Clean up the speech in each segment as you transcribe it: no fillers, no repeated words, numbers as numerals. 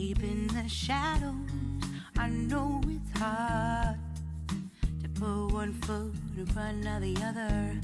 Deep in the shadows, I know it's hard to put one foot in front of the other.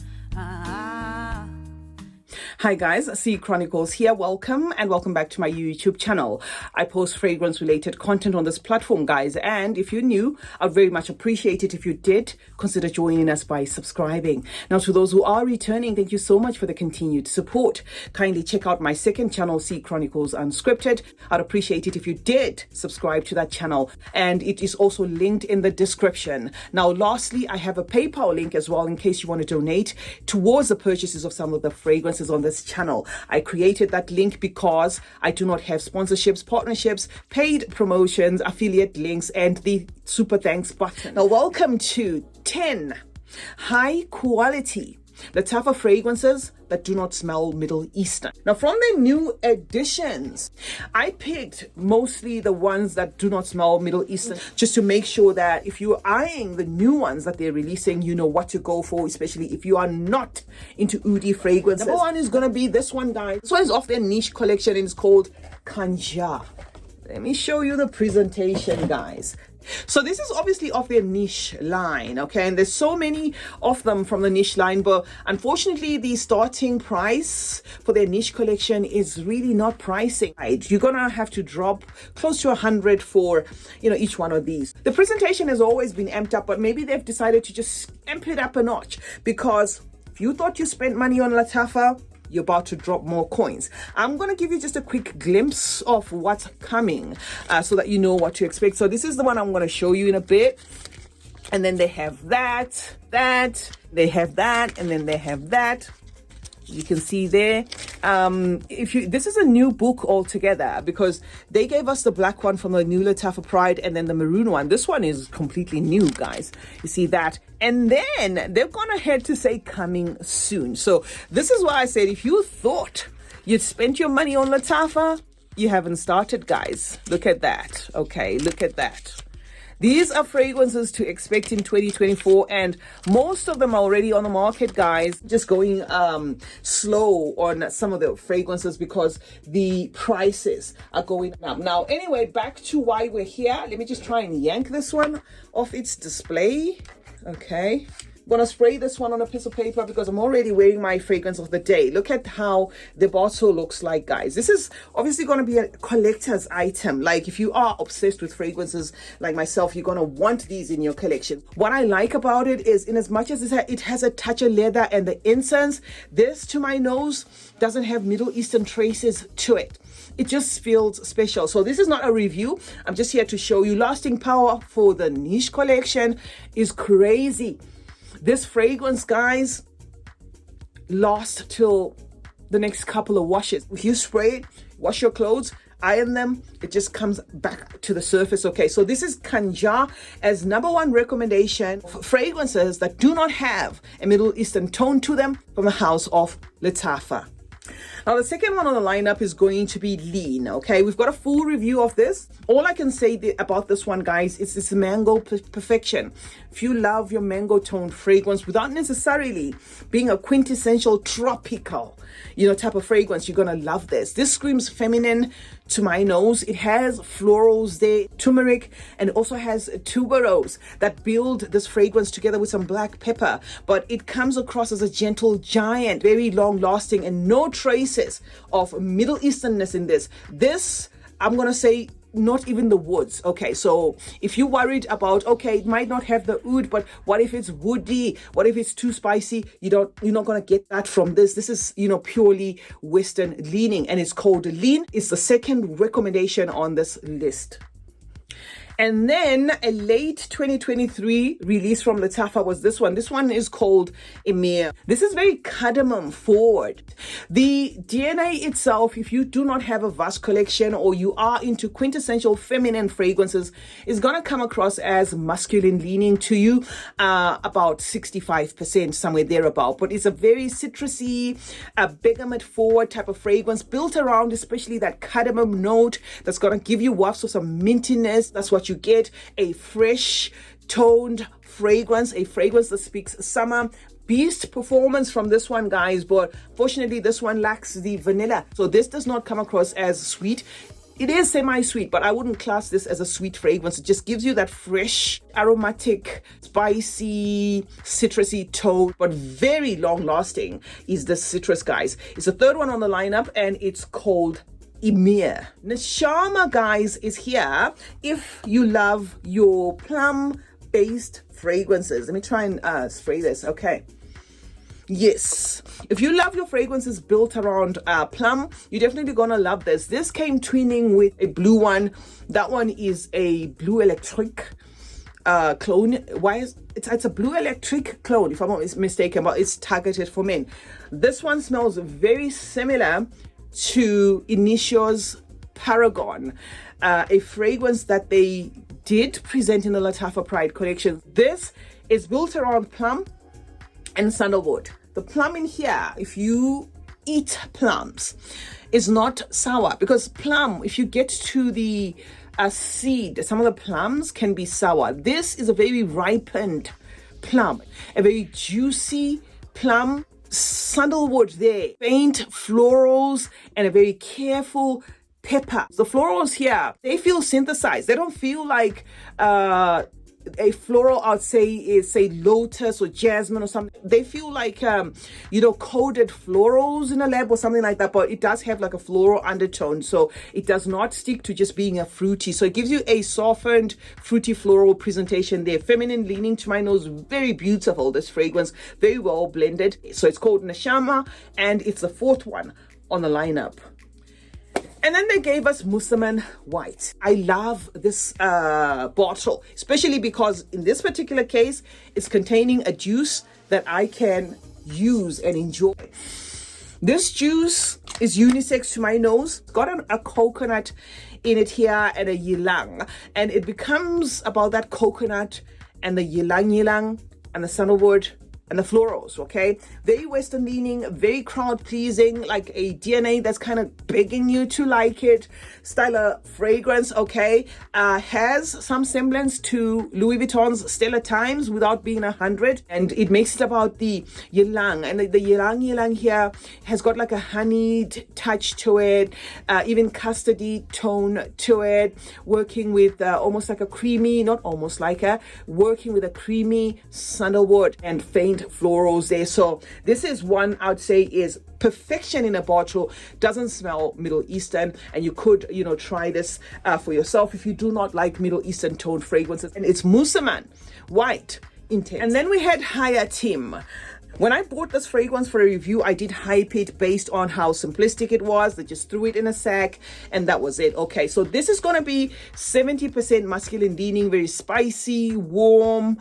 Hi guys, CeeChronicles here. Welcome and welcome back to my YouTube channel. I post fragrance related content on this platform, guys, and if you're new, I'd very much appreciate it if you did consider joining us by subscribing. Now, to those who are returning, thank you so much for the continued support. Kindly check out my second channel, CeeChronicles Unscripted. I'd appreciate it if you did subscribe to that channel, and it is also linked in the description. Now, lastly, I have a PayPal link as well in case you want to donate towards the purchases of some of the fragrances on this channel. I created that link because I do not have sponsorships, partnerships, paid promotions, affiliate links, and the super thanks button. Now, welcome to 10 high quality Lattafa fragrances that do not smell Middle Eastern. Now, from the new editions, I picked mostly the ones that do not smell Middle Eastern, just to make sure that if you're eyeing the new ones that they're releasing, you know what to go for, especially if you are not into Oudy fragrances. Number one is going to be this one, guys. This one is off their Nish collection and it's called Kanja. Let me show you the presentation, guys. So this is obviously off their Nish line, okay, and there's so many of them from the Nish line, but unfortunately the starting price for their Nish collection is really not pricing right. You're gonna have to drop close to 100 for, you know, each one of these. The presentation has always been amped up, but maybe they've decided to just amp it up a notch, because if you thought you spent money on Lattafa, you're about to drop more coins. I'm going to give you just a quick glimpse of what's coming so that you know what to expect. So this is the one I'm going to show you in a bit. And then they have that, they have that, and then they have that. You can see there. This is a new book altogether, because they gave us the black one from the new Lattafa Pride and then the maroon one. This one is completely new, guys. You see that? And then they've gone ahead to say coming soon. So this is why I said, if you thought you'd spent your money on Lattafa, you haven't started, guys. Look at that. Okay, look at that. These are fragrances to expect in 2024, and most of them are already on the market, guys. Just going slow on some of the fragrances because the prices are going up. Now, anyway, back to why we're here. Let me just try and yank this one off its display. Okay. I'm gonna spray this one on a piece of paper because I'm already wearing my fragrance of the day. Look at how the bottle looks like, guys. This is obviously going to be a collector's item. Like, if you are obsessed with fragrances like myself, you're going to want these in your collection. What I like about it is, in as much as it has a touch of leather and the incense, this, to my nose, doesn't have Middle Eastern traces to it. It just feels special. So this is not a review. I'm just here to show you. Lasting power for the Nish collection is crazy. This fragrance, guys, lasts till the next couple of washes. If you spray it, wash your clothes, iron them, it just comes back to the surface. Okay, so this is Kanja as number one recommendation for fragrances that do not have a Middle Eastern tone to them from the house of Lattafa. Now, the second one on the lineup is going to be Lean. Okay, we've got a full review of this. All I can say about this one, guys, is this mango perfection. If you love your mango toned fragrance without necessarily being a quintessential tropical, type of fragrance, you're gonna love this. This screams feminine to my nose. It has florals there, turmeric, and also has tuberose that build this fragrance together with some black pepper. But it comes across as a gentle giant, very long lasting, and no traces of Middle Easternness in this. This, I'm gonna say, not even the woods. Okay, so if you're worried about, okay, it might not have the oud, but what if it's woody? What if it's too spicy? You're not gonna get that from this. This is, purely Western leaning, and it's called Lean. It's the second recommendation on this list. And then a late 2023 release from Lattafa was this one. This one is called Emir. This is very cardamom forward. The DNA itself, if you do not have a vast collection or you are into quintessential feminine fragrances, is going to come across as masculine leaning to you, about 65%, somewhere thereabout. But it's a very citrusy, bergamot forward type of fragrance built around especially that cardamom note that's going to give you wafts of some mintiness. That's what you get, a fresh toned fragrance, a fragrance that speaks summer. Beast performance from this one, guys, but fortunately this one lacks the vanilla, so this does not come across as sweet. It is semi-sweet, but I wouldn't class this as a sweet fragrance. It just gives you that fresh, aromatic, spicy, citrusy tone, but very long-lasting is the citrus, guys. It's the third one on the lineup, and it's called Emir. Neshama, guys, is here if you love your plum-based fragrances. Let me try and spray this. Okay. Yes, if you love your fragrances built around plum, you're definitely gonna love this. This came twinning with a blue one. That one is a blue electric clone. Why is it's a blue electric clone, if I'm not mistaken, but it's targeted for men. This one smells very similar to Initio's Paragon, a fragrance that they did present in the Lattafa Pride collection. This is built around plum and sandalwood. The plum in here, if you eat plums, is not sour, because plum, if you get to the seed, some of the plums can be sour. This is a very ripened plum, a very juicy plum, sandalwood there, faint florals, and a very careful pepper. The florals here, they feel synthesized. They don't feel like a floral, I'd say, is say lotus or jasmine or something. They feel like coated florals in a lab or something like that, but it does have like a floral undertone, so it does not stick to just being a fruity. So it gives you a softened fruity floral presentation there, feminine leaning to my nose. Very beautiful, this fragrance, very well blended. So it's called Neshama, and it's the fourth one on the lineup. And then they gave us Maman White. I love this bottle, especially because in this particular case, it's containing a juice that I can use and enjoy. This juice is unisex to my nose. It's got a coconut in it here and a ylang. And it becomes about that coconut and the ylang and the sandalwood and the florals, okay? Very Western leaning, very crowd pleasing, like a DNA that's kind of begging you to like it style of fragrance, okay? Has some semblance to Louis Vuitton's Stellar Times without being 100, and it makes it about the ylang, and the ylang here has got like a honeyed touch to it, even custardy tone to it, working with almost like a creamy, not almost like working with a creamy sandalwood and faint florals there. So this is one I'd say is perfection in a bottle. Doesn't smell Middle Eastern, and you could try this for yourself if you do not like Middle Eastern toned fragrances. And it's Maman White Intense. And then we had Hayatim. When I bought this fragrance for a review, I did hype it based on how simplistic it was. They just threw it in a sack and that was it. Okay, so this is going to be 70% masculine leaning, very spicy, warm,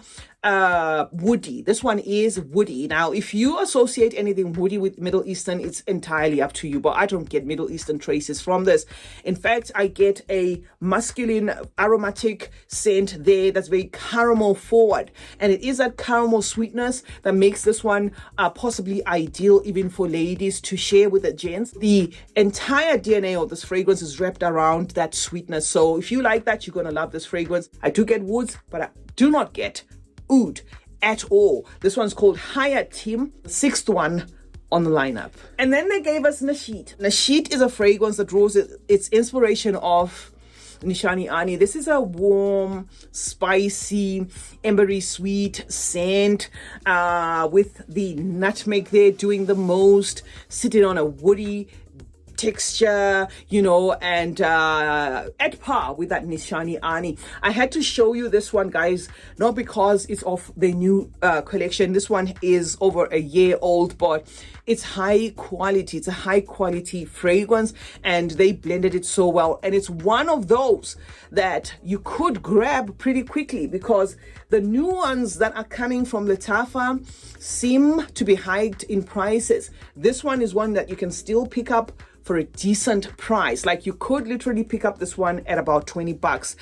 woody. This one is woody. Now, if you associate anything woody with Middle Eastern, it's entirely up to you, but I don't get Middle Eastern traces from this. In fact, I get a masculine aromatic scent there that's very caramel forward, and it is that caramel sweetness that makes this one possibly ideal even for ladies to share with the gents. The entire DNA of this fragrance is wrapped around that sweetness, so if you like that, you're gonna love this fragrance. I do get woods, but I do not get oud at all. This one's called Hayatim, the sixth one on the lineup. And then they gave us Naset. Naset is a fragrance that draws its inspiration of Nishani Ani. This is a warm, spicy, embery sweet scent with the nutmeg there doing the most, sitting on a woody texture, and at par with that Nishani Ani. I had to show you this one, guys, not because it's of the new collection. This one is over a year old, but it's high quality. It's a high quality fragrance, and they blended it so well. And it's one of those that you could grab pretty quickly, because the new ones that are coming from Lattafa seem to be hiked in prices. This one is one that you can still pick up for a decent price. Like, you could literally pick up this one at about $20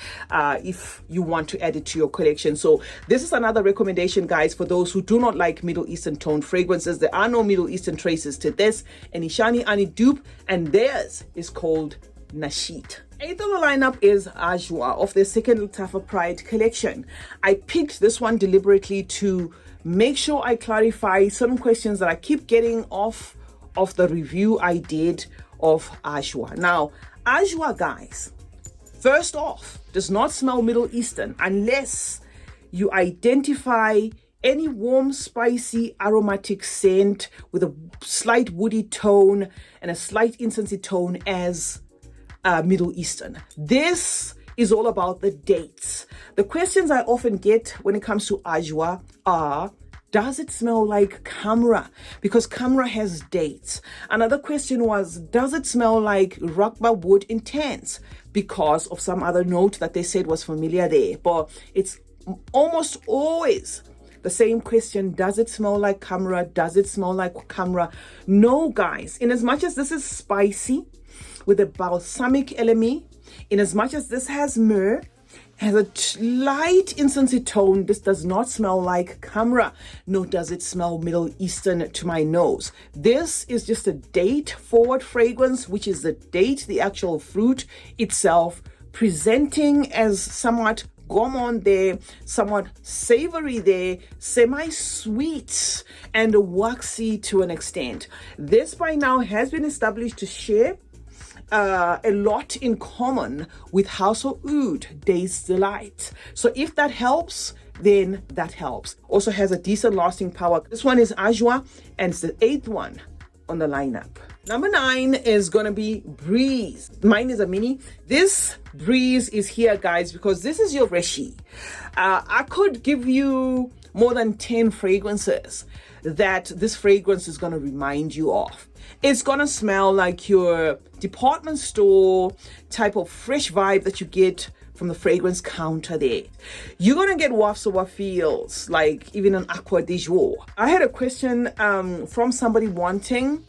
if you want to add it to your collection. So this is another recommendation, guys, for those who do not like Middle Eastern toned fragrances. There are no Middle Eastern traces to this. And Nishani Ani dupe, and theirs is called Naset. Eighth on the lineup is Ajwa of their second Lattafa Pride collection. I picked this one deliberately to make sure I clarify certain questions that I keep getting off of the review I did of Ajwa. Now, Ajwa, guys, first off, does not smell Middle Eastern unless you identify any warm, spicy, aromatic scent with a slight woody tone and a slight incensey tone as Middle Eastern. This is all about the dates. The questions I often get when it comes to Ajwa are, does it smell like Camera? Because Camera has dates. Another question was, does it smell like Rakba Wood Intense? Because of some other note that they said was familiar there. But it's almost always the same question, does it smell like Camera? Does it smell like Camera? No, guys. In as much as this is spicy with a balsamic element, in as much as this has myrrh, has a light incensey tone, this does not smell like Camera, nor does it smell Middle Eastern to my nose. This is just a date forward fragrance, which is the date, the actual fruit itself, presenting as somewhat gourmand there, somewhat savory there, semi-sweet and waxy to an extent. This by now has been established to share a lot in common with House of Oud, Day's Delight. So if that helps, then that helps. Also has a decent lasting power. This one is Ajwa and it's the 8th one on the lineup. Number 9 is gonna be Breeze. Mine is a mini. This Breeze is here, guys, because this is your Reshi. I could give you more than 10 fragrances that this fragrance is gonna remind you of. It's gonna smell like your department store type of fresh vibe that you get from the fragrance counter there. You're gonna get wafts of what feels like even an Aqua de Jour. I had a question from somebody wanting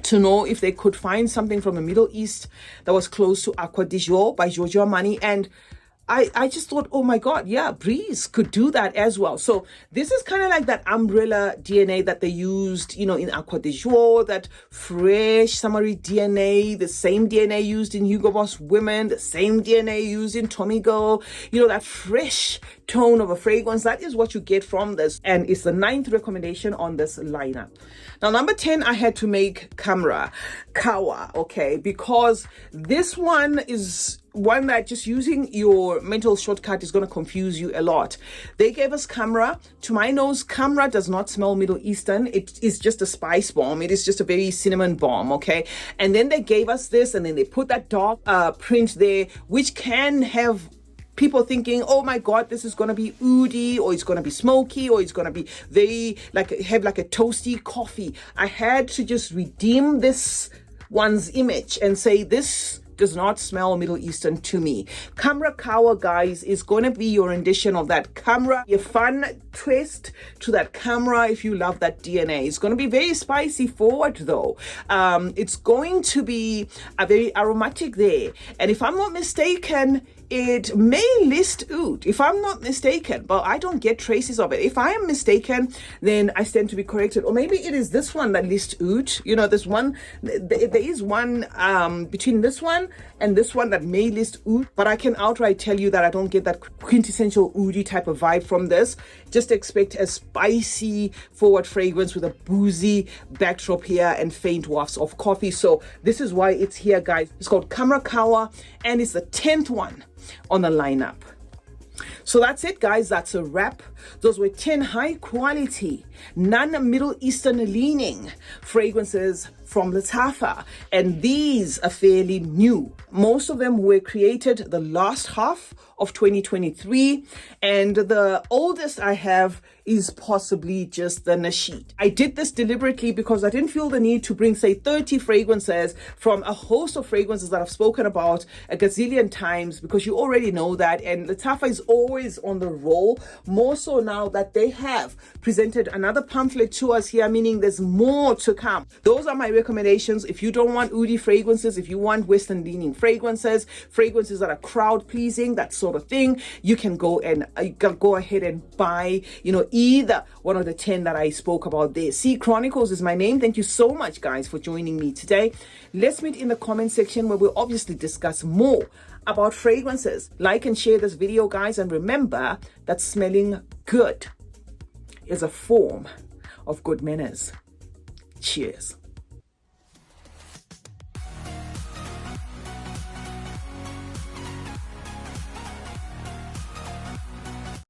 to know if they could find something from the Middle East that was close to Aqua de Jour by Giorgio Armani, and I just thought, oh my God, yeah, Breeze could do that as well. So this is kind of like that umbrella DNA that they used, you know, in Aqua de Jour, that fresh summery DNA, the same DNA used in Hugo Boss Women, the same DNA used in Tommy Girl, you know, that fresh tone of a fragrance. That is what you get from this. And it's the 9th recommendation on this lineup. Now, number 10, I had to make Kawa, okay, because this one is one that just using your mental shortcut is going to confuse you a lot. They gave us Camera. To my nose, Camera does not smell Middle Eastern. It is just a spice bomb. It is just a very cinnamon bomb, okay? And then they gave us this, and then they put that dark print there, which can have people thinking, oh my God, this is going to be Oudy, or it's going to be smoky, or it's going to be very, like, have like a toasty coffee. I had to just redeem this one's image and say, this does not smell Middle Eastern to me. Camera Kawa, guys, is going to be your rendition of that Camera. A fun twist to that Camera if you love that DNA. It's going to be very spicy forward though. It's going to be a very aromatic there. And if I'm not mistaken, it may list Oud, if I'm not mistaken, but I don't get traces of it. If I am mistaken, then I stand to be corrected. Or maybe it is this one that lists Oud. You know, this one, there is one between this one and this one that may list Oud, but I can outright tell you that I don't get that quintessential Oudy type of vibe from this. Just expect a spicy forward fragrance with a boozy backdrop here and faint wafts of coffee. So this is why it's here, guys. It's called Camera Kawa, and it's the 10th one on the lineup. So that's it, guys. That's a wrap. Those were 10 high quality, non-Middle Eastern leaning fragrances from Lattafa, and these are fairly new. Most of them were created the last half of 2023, and the oldest I have is possibly just the Naset. I did this deliberately because I didn't feel the need to bring, say, 30 fragrances from a host of fragrances that I've spoken about a gazillion times, because you already know that, and Lattafa is always on the roll, more so now that they have presented another pamphlet to us here, meaning there's more to come. Those are my recommendations. If you don't want Oudy fragrances, if you want Western leaning fragrances that are crowd pleasing, that sort of thing, you can go ahead and buy, you know, either one of the 10 that I spoke about there. CeeChronicles is my name. Thank you so much, guys, for joining me today. Let's meet in the comment section where we'll obviously discuss more about fragrances. Like and share this video, guys, and remember that smelling good is a form of good manners. Cheers.